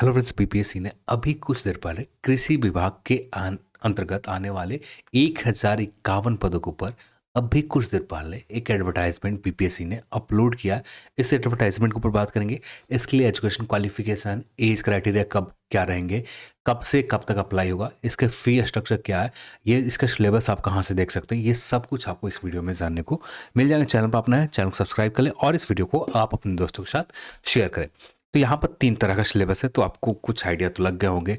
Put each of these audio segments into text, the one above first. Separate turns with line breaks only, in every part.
Hello friends, BPSC ने अभी कुछ देर पहले कृषि विभाग के अंतर्गत आने वाले 1051 पदों के ऊपर अभी कुछ देर पहले एक एडवर्टाइजमेंट बीपीएससी ने अपलोड किया। इस एडवर्टाइजमेंट के ऊपर बात करेंगे। इसके लिए एजुकेशन क्वालिफिकेशन, एज क्राइटेरिया कब क्या रहेंगे, कब से कब तक अप्लाई होगा, इसके फी स्ट्रक्चर क्या है, ये इसका सिलेबस आप कहाँ से देख सकते हैं, ये सब कुछ आपको इस वीडियो में जानने को मिल जाएगा। चैनल पर अपना है, चैनल को सब्सक्राइब कर लें और इस वीडियो को आप अपने दोस्तों के साथ शेयर करें। तो यहाँ पर 3 तरह का सिलेबस है, तो आपको कुछ आइडिया तो लग गए होंगे।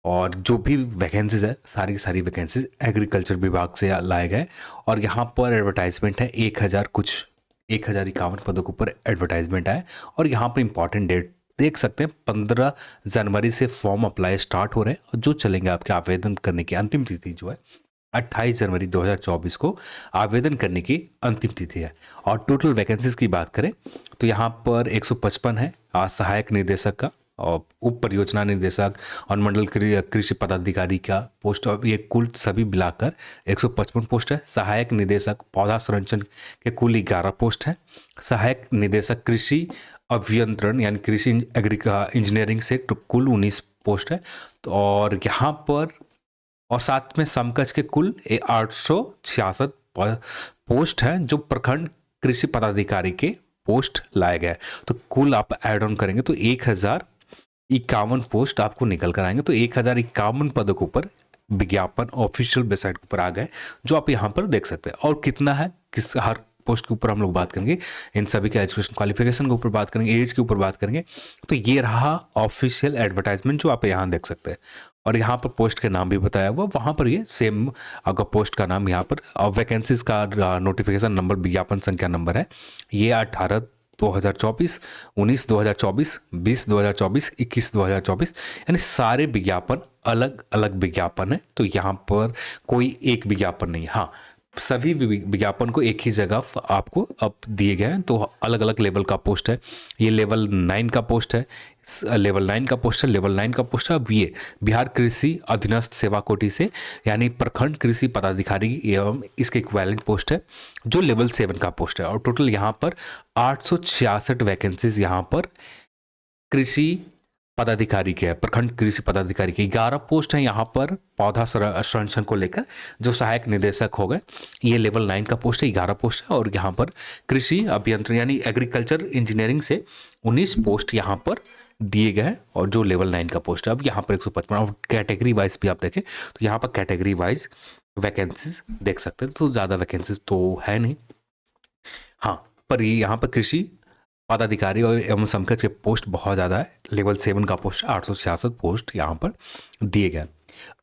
और जो भी वैकेंसीज है, सारी की सारी वैकेंसीज एग्रीकल्चर विभाग से लाए गए। और यहाँ पर एडवर्टाइजमेंट है 1051 पदों के ऊपर एडवर्टाइजमेंट है। और यहाँ पर इंपॉर्टेंट डेट देख सकते हैं, 15 जनवरी से फॉर्म अप्लाई स्टार्ट हो रहे हैं और जो चलेंगे आपके आवेदन करने की अंतिम तिथि जो है 28 जनवरी 2024 को आवेदन करने की अंतिम तिथि है। और टोटल वैकेंसीज की बात करें तो यहाँ पर 155 है सहायक निदेशक का, और उप परियोजना निदेशक और मंडल कृषि पदाधिकारी का पोस्ट, और ये कुल सभी मिलाकर 155 पोस्ट है। सहायक निदेशक पौधा संरक्षण के कुल 11 पोस्ट है। सहायक निदेशक कृषि अभियंत्रण यानी कृषि इंजीनियरिंग से कुल 19 पोस्ट है। तो और यहाँ पर और साथ में समकक्ष के कुल 866 पोस्ट हैं जो प्रखंड कृषि पदाधिकारी के पोस्ट लाए गए। तो कुल आप ऐड ऑन करेंगे तो 1051 पोस्ट आपको निकल कर आएंगे। तो 1051 पदों के ऊपर विज्ञापन ऑफिशियल वेबसाइट के ऊपर आ गए, जो आप यहाँ पर देख सकते हैं। और कितना है, किस हर पोस्ट के ऊपर हम लोग बात करेंगे, इन सभी के एजुकेशन क्वालिफिकेशन के ऊपर बात करेंगे, एज के ऊपर बात करेंगे। तो ये रहा ऑफिशियल एडवर्टाइजमेंट जो आप यहाँ देख सकते हैं। और यहाँ पर पोस्ट के नाम भी बताया हुआ, वहाँ पर ये सेम आपका पोस्ट का नाम यहाँ पर, और वैकेंसीज का नोटिफिकेशन नंबर, विज्ञापन संख्या नंबर है ये 18 2024, 19 2024, 20 2024, 21 2024, यानी सारे विज्ञापन अलग अलग विज्ञापन है। तो यहाँ पर कोई एक विज्ञापन नहीं, हाँ सभी विज्ञापन को एक ही जगह आपको अब दिए गए हैं। तो अलग अलग लेवल का पोस्ट है। ये लेवल 9 का पोस्ट है, लेवल 9 का पोस्ट है, लेवल 9 का पोस्ट है। अब ये बिहार कृषि अधीनस्थ सेवा कोटि से यानी प्रखंड कृषि पदाधिकारी एवं इसके इक्विवेलेंट पोस्ट है, जो लेवल 7 का पोस्ट है। और टोटल यहाँ पर 866 वैकेंसीज यहाँ पर कृषि पदाधिकारी के है, प्रखंड कृषि पदाधिकारी के 11 पोस्ट हैं यहाँ पर पौधा संरक्षण को लेकर, जो सहायक निदेशक हो गए। ये लेवल 9 का पोस्ट है, 11 पोस्ट है। और यहाँ पर कृषि अभियंत्रण यानी एग्रीकल्चर इंजीनियरिंग से 19 पोस्ट यहाँ पर दिए गए हैं, और जो लेवल 9 का पोस्ट है। अब यहाँ पर 155, और कैटेगरी वाइज भी आप देखें तो यहाँ पर कैटेगरी वाइज वैकेंसीज देख सकते हैं। तो ज़्यादा वैकेंसीज तो है नहीं, हाँ, पर ये यहाँ पर कृषि पदाधिकारी और एवं समकक्ष के पोस्ट बहुत ज़्यादा है। लेवल 7 का पोस्ट 866 पोस्ट यहाँ पर दिए गए।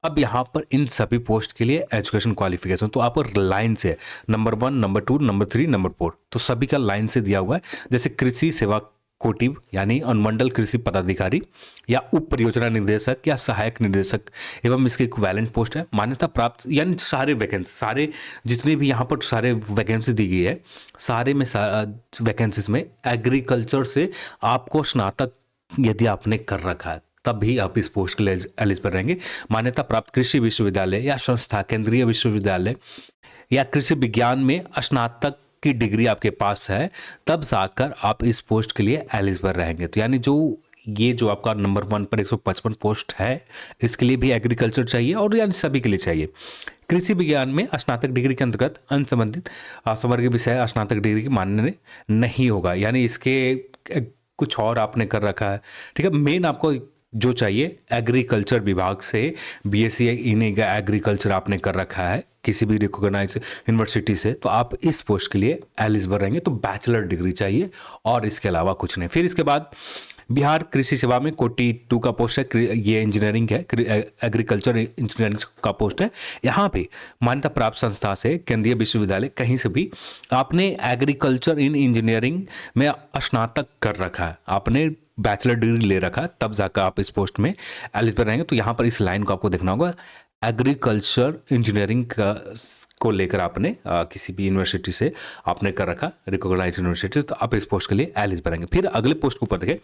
अब यहाँ पर इन सभी पोस्ट के लिए एजुकेशन क्वालिफिकेशन तो आप लाइन से नंबर 1, नंबर 2, नंबर 3, नंबर 4, तो सभी का लाइन से दिया हुआ है। जैसे कृषि सेवा कोटि यानी अनुमंडल कृषि पदाधिकारी या उप परियोजना निदेशक या सहायक निदेशक एवं इसके इक्विवेलेंट पोस्ट है। मान्यता प्राप्त यानी सारे वैकेंसी, सारे जितने भी यहाँ पर सारे वैकेंसी दी गई है, सारे में वैकेंसीज में एग्रीकल्चर से आपको स्नातक यदि आपने कर रखा है तभी आप इस पोस्ट के लिए एलिजिबल रहेंगे। मान्यता प्राप्त कृषि विश्वविद्यालय या संस्था, केंद्रीय विश्वविद्यालय या कृषि विज्ञान में स्नातक की डिग्री आपके पास है, तब जाकर आप इस पोस्ट के लिए एलिजिबल रहेंगे। तो यानी जो आपका नंबर 1 पर 155 पोस्ट है, इसके लिए भी एग्रीकल्चर चाहिए, और यानी सभी के लिए चाहिए। कृषि विज्ञान में स्नातक डिग्री के अंतर्गत अन्य संबंधित संवर्गीय विषय स्नातक डिग्री की मान्य नहीं होगा, यानी इसके कुछ और आपने कर रखा है, ठीक है। मेन आपको जो चाहिए एग्रीकल्चर विभाग से बीएससी इन एग्रीकल्चर आपने कर रखा है किसी भी रिकॉग्नाइज यूनिवर्सिटी से, तो आप इस पोस्ट के लिए एलिजिबल रहेंगे। तो बैचलर डिग्री चाहिए और इसके अलावा कुछ नहीं। फिर इसके बाद बिहार कृषि सेवा में कोटि 2 का पोस्ट है, ये इंजीनियरिंग है, एग्रीकल्चर इंजीनियरिंग का पोस्ट है। यहाँ पे मान्यता प्राप्त संस्था से, केंद्रीय विश्वविद्यालय, कहीं से भी आपने एग्रीकल्चर इन इंजीनियरिंग में स्नातक कर रखा है, आपने बैचलर डिग्री ले रखा है, तब जाकर आप इस पोस्ट में एलिजिबल रहेंगे। तो यहाँ पर इस लाइन को आपको देखना होगा, एग्रीकल्चर इंजीनियरिंग को लेकर आपने किसी भी यूनिवर्सिटी से आपने कर रखा, रिकॉग्नाइज यूनिवर्सिटी, तो आप इस पोस्ट के लिए एलिजिबल रहेंगे। फिर अगले पोस्ट के ऊपर देखें,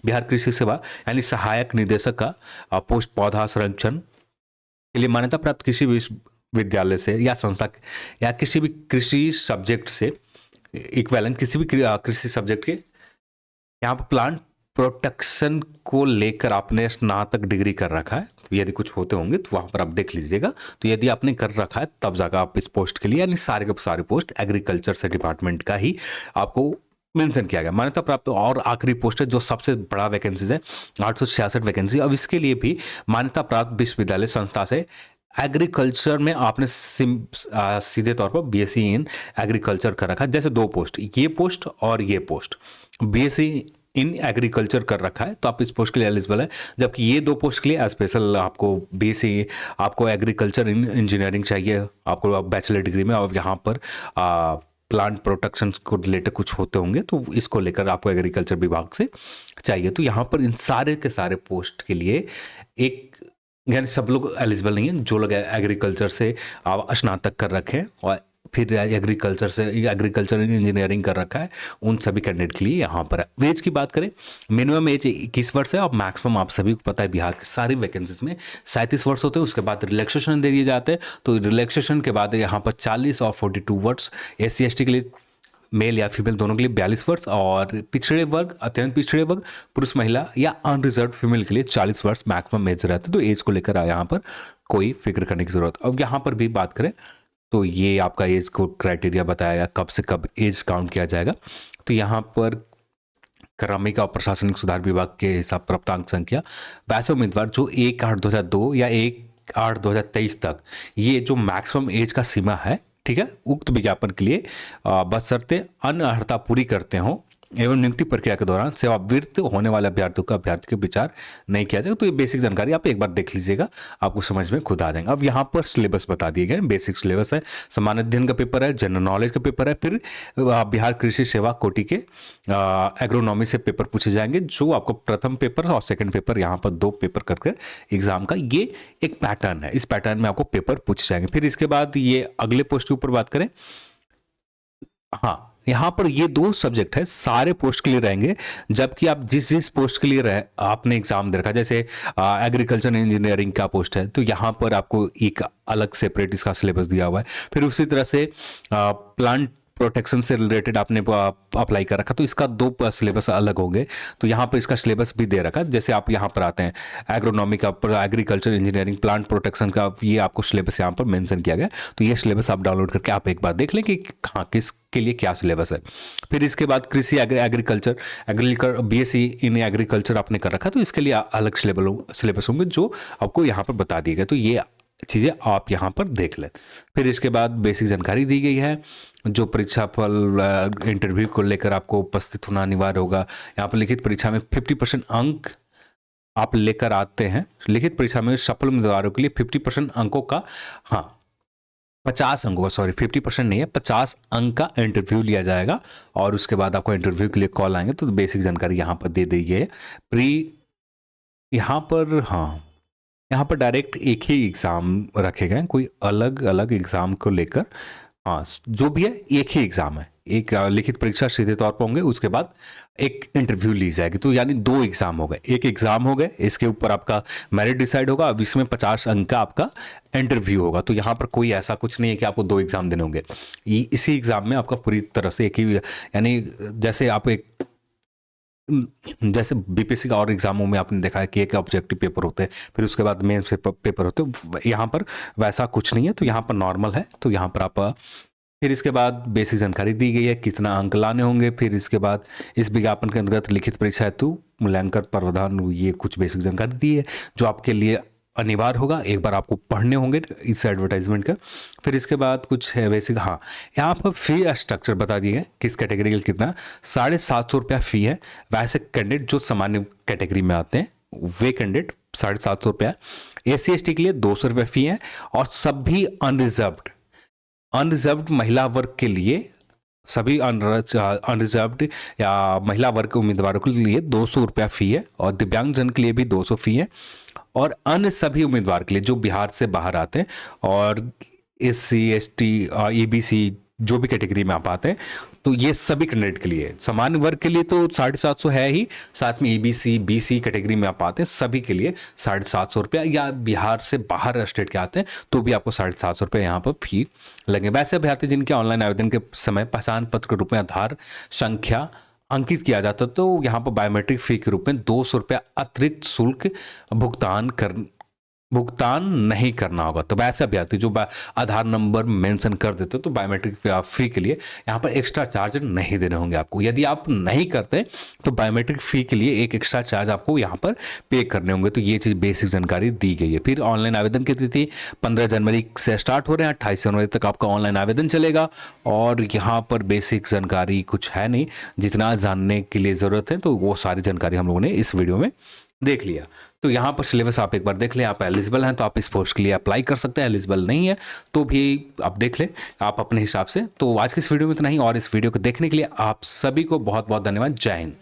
बिहार कृषि सेवा यानी सहायक निदेशक का पोस्ट पौधा संरक्षण के लिए मान्यता प्राप्त कृषि विश्वविद्यालय से या संस्था या किसी भी कृषि सब्जेक्ट से इक्वेलेंट किसी भी कृषि सब्जेक्ट के, यहाँ पर प्लांट प्रोटेक्शन को लेकर आपने स्नातक डिग्री कर रखा है, तो यदि कुछ होते होंगे तो वहाँ पर आप देख लीजिएगा। तो यदि आपने कर रखा है तब जाकर आप इस पोस्ट के लिए, यानी सारे के सारे पोस्ट एग्रीकल्चर से डिपार्टमेंट का ही आपको मेंशन किया गया। मान्यता प्राप्त और आखिरी पोस्ट है जो सबसे बड़ा वैकेंसीज है, 866 वैकेंसी। अब इसके लिए भी मान्यता प्राप्त विश्वविद्यालय संस्था से एग्रीकल्चर में आपने सीधे तौर पर बीएससी इन एग्रीकल्चर कर रखा है। जैसे दो पोस्ट, ये पोस्ट और ये पोस्ट, बीएससी इन एग्रीकल्चर कर रखा है तो आप इस पोस्ट के लिए एलिजिबल है। जबकि ये दो पोस्ट के लिए स्पेशल आपको बीएससी, आपको एग्रीकल्चर इन इंजीनियरिंग चाहिए, आपको बैचलर डिग्री में, और यहाँ पर प्लांट प्रोटेक्शन को रिलेटेड कुछ होते होंगे तो इसको लेकर आपको एग्रीकल्चर विभाग से चाहिए। तो यहाँ पर इन सारे के सारे पोस्ट के लिए एक, यानी सब लोग एलिजिबल नहीं है। जो लोग एग्रीकल्चर से स्नातक कर रखे हैं और फिर एग्रीकल्चर से एग्रीकल्चर इंजीनियरिंग कर रखा है, उन सभी कैंडिडेट के लिए यहाँ पर है। एज की बात करें, मिनिमम एज 21 वर्ष है और मैक्सिमम आप सभी को पता है बिहार की सारी वैकेंसीज में 37 वर्ष होते हैं। उसके बाद रिलैक्सेशन दे दिए जाते हैं, तो रिलैक्सेशन के बाद यहाँ पर 40 और 42 वर्ष SC/ST के लिए, मेल या फीमेल दोनों के लिए 42 वर्ष, और पिछड़े वर्ग, अत्यंत पिछड़े वर्ग, पुरुष महिला या अनरिजर्व फीमेल के लिए 40 वर्ष मैक्सिमम एज रहता है। तो एज को लेकर यहाँ पर कोई फिक्र करने की जरूरत। अब यहाँ पर भी बात करें तो ये आपका एज को क्राइटेरिया बताया कब से कब एज काउंट किया जाएगा। तो यहाँ पर क्रमिक और प्रशासनिक सुधार विभाग के हिसाब प्राप्तांक संख्या, वैसे उम्मीदवार जो 1/8/2002 या 1/8/2023 तक, ये जो मैक्सिमम एज का सीमा है, ठीक है, उक्त विज्ञापन के लिए बशर्ते अन्य अर्हता पूरी करते हों एवं नियुक्ति प्रक्रिया के दौरान सेवानिवृत्त होने वाले अभ्यर्थियों का अभ्यर्थी के विचार नहीं किया जाएगा। तो ये बेसिक जानकारी आप एक बार देख लीजिएगा, आपको समझ में खुद आ जाएगा। अब यहाँ पर सिलेबस बता दिए गए, बेसिक सिलेबस है, सामान्य अध्ययन का पेपर है, जनरल नॉलेज का पेपर है, फिर बिहार कृषि सेवा कोटि के एग्रोनॉमी से पेपर पूछे जाएंगे, जो आपको प्रथम पेपर और सेकेंड पेपर, यहाँ पर 2 पेपर करके एग्जाम का ये एक पैटर्न है। इस पैटर्न में आपको पेपर पूछे जाएंगे। फिर इसके बाद ये अगले पोस्ट के ऊपर बात करें, हाँ, यहाँ पर ये 2 सब्जेक्ट है, सारे पोस्ट के लिए रहेंगे। जबकि आप जिस पोस्ट के लिए आपने एग्जाम दे रखा, जैसे एग्रीकल्चर इंजीनियरिंग का पोस्ट है, तो यहाँ पर आपको एक अलग सेपरेट इसका सिलेबस दिया हुआ है। फिर उसी तरह से प्लांट प्रोटेक्शन से रिलेटेड आपने अप्लाई कर रखा, तो इसका 2 सिलेबस अलग होंगे। तो यहाँ पर इसका सिलेबस भी दे रखा है। जैसे आप यहाँ पर आते हैं एग्रोनॉमी का, एग्रीकल्चर इंजीनियरिंग, प्लांट प्रोटेक्शन का, ये आपको सिलेबस यहाँ पर मेंशन किया गया। तो ये सिलेबस आप डाउनलोड करके आप एक बार देख लें कि हाँ किस के लिए क्या सिलेबस है। फिर इसके बाद कृषि एग्रीकल्चर बीएससी इन एग्रीकल्चर आपने कर रखा, तो इसके लिए अलग सिलेबस होंगे जो आपको यहाँ पर बता दिए गए। तो ये चीज़ें आप यहाँ पर देख लें। फिर इसके बाद बेसिक जानकारी दी गई है, जो परीक्षा फल इंटरव्यू को लेकर आपको उपस्थित होना अनिवार्य होगा। यहाँ पर लिखित परीक्षा में 50% अंक आप लेकर आते हैं। लिखित परीक्षा में सफल उम्मीदवारों के लिए 50% अंकों का, हाँ 50 अंकों का, सॉरी 50% नहीं है, 50 अंक का इंटरव्यू लिया जाएगा और उसके बाद आपको इंटरव्यू के लिए कॉल आएंगे। तो बेसिक जानकारी यहाँ पर दे दी है। यहाँ पर, हाँ, यहाँ पर डायरेक्ट एक ही एग्ज़ाम रखे गए, कोई अलग अलग एग्ज़ाम को लेकर, हाँ जो भी है एक ही एग्ज़ाम है। एक लिखित परीक्षा सीधे तौर पर होंगे, उसके बाद एक इंटरव्यू ली जाएगी। तो यानी 2 एग्ज़ाम हो गए, एक एग्ज़ाम हो गए, इसके ऊपर आपका मेरिट डिसाइड होगा, अब इसमें 50 अंक का आपका इंटरव्यू होगा। तो यहाँ पर कोई ऐसा कुछ नहीं है कि आपको 2 एग्ज़ाम देने होंगे। इसी एग्ज़ाम में आपका पूरी तरह से एक ही, यानी जैसे आप जैसे बीपीएससी का और एग्जामों में आपने देखा है कि एक ऑब्जेक्टिव पेपर होते हैं, फिर उसके बाद मेन पेपर होते हैं, यहाँ पर वैसा कुछ नहीं है। तो यहाँ पर नॉर्मल है। तो यहाँ पर आप, फिर इसके बाद बेसिक जानकारी दी गई है कितना अंक लाने होंगे। फिर इसके बाद इस विज्ञापन के अंतर्गत लिखित परीक्षा हेतु मूल्यांकन प्रावधान, ये कुछ बेसिक जानकारी दी है जो आपके लिए अनिवार्य होगा, एक बार आपको पढ़ने होंगे इस एडवर्टाइजमेंट का। फिर इसके बाद कुछ है बेसिक, हाँ यहाँ पर फी स्ट्रक्चर बता दिए है, किस कैटेगरी के लिए कितना, 750 रुपया फ़ी है। वैसे कैंडिडेट जो सामान्य कैटेगरी में आते हैं वे कैंडिडेट 750 रुपया, SC/ST के लिए 200 रुपया फ़ी है, और सभी अनरिजर्व्ड महिला वर्ग के लिए, सभी अनरिजर्व्ड या महिला वर्ग के उम्मीदवारों के लिए 200 रुपया फ़ी है, और दिव्यांगजन के लिए भी 200 फ़ी है, और अन्य सभी उम्मीदवार के लिए जो बिहार से बाहर आते हैं और SC/ST EBC जो भी कैटेगरी में आप आते हैं, तो ये सभी कैंडिडेट के लिए, सामान्य वर्ग के लिए तो 750 है ही, साथ में EBC BC कैटेगरी में आप आते हैं सभी के लिए 750 रुपया, या बिहार से बाहर स्टेट के आते हैं तो भी आपको 750 रुपया यहाँ पर फी लगे। वैसे अभ्यर्थी जिनके ऑनलाइन आवेदन के समय पहचान पत्र के रूप में आधार संख्या अंकित किया जाता है तो यहाँ पर बायोमेट्रिक फ़ी के रूप में 200 रुपया अतिरिक्त शुल्क भुगतान नहीं करना होगा। तो वैसे अभ्यर्थी जो आधार नंबर मेंशन कर देते तो बायोमेट्रिक फ़ी के लिए यहाँ पर एक्स्ट्रा चार्ज नहीं देने होंगे आपको। यदि आप नहीं करते तो बायोमेट्रिक फ़ी के लिए एक एक्स्ट्रा चार्ज आपको यहाँ पर पे करने होंगे। तो ये चीज़ बेसिक जानकारी दी गई है। फिर ऑनलाइन आवेदन की तिथि 15 जनवरी से स्टार्ट हो रहे हैं, 28 जनवरी तक आपका ऑनलाइन आवेदन चलेगा। और यहाँ पर बेसिक जानकारी कुछ है नहीं, जितना जानने के लिए ज़रूरत है तो वो सारी जानकारी हम लोगों ने इस वीडियो में देख लिया। तो यहाँ पर सिलेबस आप एक बार देख लें। आप एलिजिबल हैं तो आप इस पोस्ट के लिए अप्लाई कर सकते हैं, एलिजिबल नहीं है तो भी आप देख लें आप अपने हिसाब से। तो आज की इस वीडियो में इतना ही, और इस वीडियो को देखने के लिए आप सभी को बहुत बहुत धन्यवाद। जय हिंद।